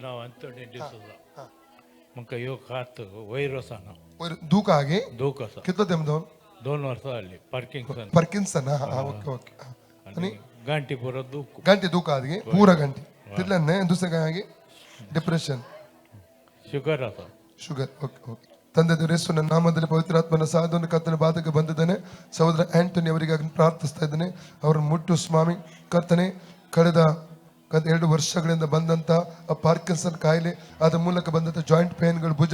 नाव अंतोनी डिसूजा मुका यो खात वैरसाना दूक आगे दोकसा कितना दिन दो 2 ವರ್ಷದಲ್ಲಿ ಪಾರ್ಕಿನ್ಸನ್ पार्किंसन ओके ओके आणि गांटीपुर दुख घंटे दूक आगे पूरा घंटे तिथलं दूसरे काय आगे डिप्रेशन ಶುಗರ್ ಅದ ಶುಗರ್ ಓಕೆ ಓಕೆ ತಂದೆ ದೇವರ ನಾಮದಲ್ಲಿ ಪವಿತ್ರಾತ್ಮನ ಸಾಧನ ಕರ್ತನ ಬಾಧಕ ಬಂದಿದ್ದಾನೆ ಸಹೋದರ ಆಂಟನಿ ಅವರಿಗಾಗಿ ಪ್ರಾರ್ಥಿಸ್ತಾ ಇದ್ದೇನೆ ಅವರನ್ನು ಮುಟ್ಟು ಸ್ವಾಮಿ ಕರ್ತನೆ ಕಳೆದ 2 ವರ್ಷಗಳಿಂದ ಬಂದಂತ ಪಾರ್ಕಿನ್ಸನ್ ಕಾಯಿಲೆ ಅದರ ಮೂಲಕ ಬಂದಂತ ಜಾಯಿಂಟ್ ಪೇನ್ಗಳು ಭುಜ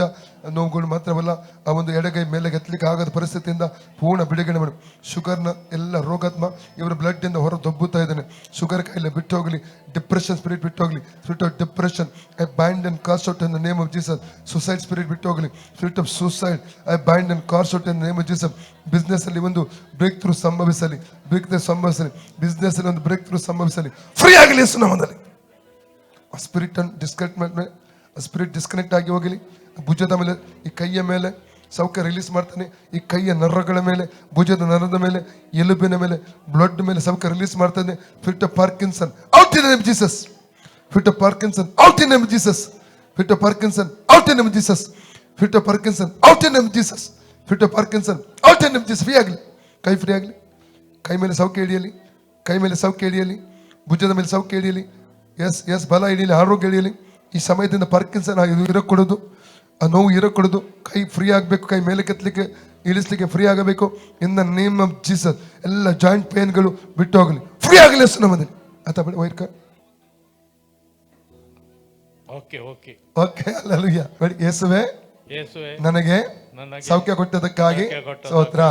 ನೋವುಗಳು ಮಾತ್ರವಲ್ಲ ಆ ಒಂದು ಎಡಗೈ ಮೇಲೆ ಎತ್ತಲಿಕ್ಕೆ ಆಗದ ಪರಿಸ್ಥಿತಿಯಿಂದ ಪೂರ್ಣ ಬಿಡುಗಡೆ ಮಾಡಿ ಶುಗರ್ನ ಎಲ್ಲ ರೋಗಾತ್ಮ ಇವರ ಬ್ಲಡ್ ಇಂದ ಹೊರ ದೊಬ್ಬುತ್ತಾ ಇದ್ದಾನೆ ಶುಗರ್ ಕಾಯಿಲೆ ಬಿಟ್ಟು ಹೋಗಲಿ ಡಿಪ್ರೆಷನ್ ಸ್ಪಿರಿಟ್ ಬಿಟ್ಟು ಹೋಗಲಿ spirit of depression I bind and cast out in the name of Jesus suicide spirit ಬಿಟ್ಟು ಹೋಗಲಿ spirit of suicide I bind and cast out in the name of Jesus business ಅಲ್ಲಿ ಒಂದು break through ಸಂಭವಿಸಲಿ business ಅಲ್ಲಿ ಒಂದು break through ಸಂಭವಿಸಲಿ free ಆಗಲಿ ಯೇಸು ನಾಮದಲ್ಲಿ spirit spirit disconnect ಆಗಿ ಹೋಗಲಿ ಭುಜದ ಮೇಲೆ ಈ ಕೈಯ ಮೇಲೆ ಸೌಖ್ಯ ರಿಲೀಸ್ ಮಾಡ್ತಾನೆ ಈ ಕೈಯ ನರಗಳ ಮೇಲೆ ಭುಜದ ನರದ ಮೇಲೆ ಎಲುಬಿನ ಮೇಲೆ ಬ್ಲಡ್ ಮೇಲೆ ಸೌಖ್ಯ ರಿಲೀಸ್ ಮಾಡ್ತಾನೆ fit of Parkinson out in name Jesus fit of Parkinson out in name Jesus fit of Parkinson out in name Jesus fit of Parkinson out in name Jesus fit of Parkinson out in name Jesus free ಆಗಲಿ ಕೈ free ಆಗಲಿ ಕೈ ಮೇಲೆ ಸೌಖ್ಯ ಹಿಡಿಯಲಿ ಕೈ ಮೇಲೆ ಸೌಖ್ಯ ಹಿಡಿಯಲಿ ಭುಜದ ಮೇಲೆ ಸೌಖ್ಯ ಹಿಡಿಯಲಿ ಎಸ್ ಎಸ್ ಬಲ ಹಿಡಿಯಲಿ ಆರೋಗ್ಯ ಹಿಡಿಯಲಿ ಈ ಸಮಯದಿಂದ ಪಾರ್ಕಿನ್ಸನ್ ಇರಕೊಡೋದು ಆ ನೋವು ಇರಕೊಡೋದು ಕೈ ಫ್ರೀ ಆಗಬೇಕು ಕೈ ಮೇಲೆ ಕೆತ್ತಲಿಕ್ಕೆ ಇಳಿಸ್ಲಿಕ್ಕೆ ಫ್ರೀ ಆಗಬೇಕು in the name of Jesus ಎಲ್ಲ ಜಾಯಿಂಟ್ ಪೇನ್ಗಳು ಬಿಟ್ಟು ಹೋಗಲಿ ಫ್ರೀ ಆಗಲಿ ಅಷ್ಟು ನಮ್ಮದಲ್ಲಿ ಆತ ಬಳಿ ವೈರ್ಕ ಓಕೆ ಓಕೆ ಓಕೆ ಅಲ್ಲೂಯ್ಯ ಯೇಸುವೆ ಯೇಸುವೆ ನನಗೆ ಸೌಖ್ಯ ಕೊಟ್ಟದಕ್ಕಾಗಿ ಸ್ತೋತ್ರ.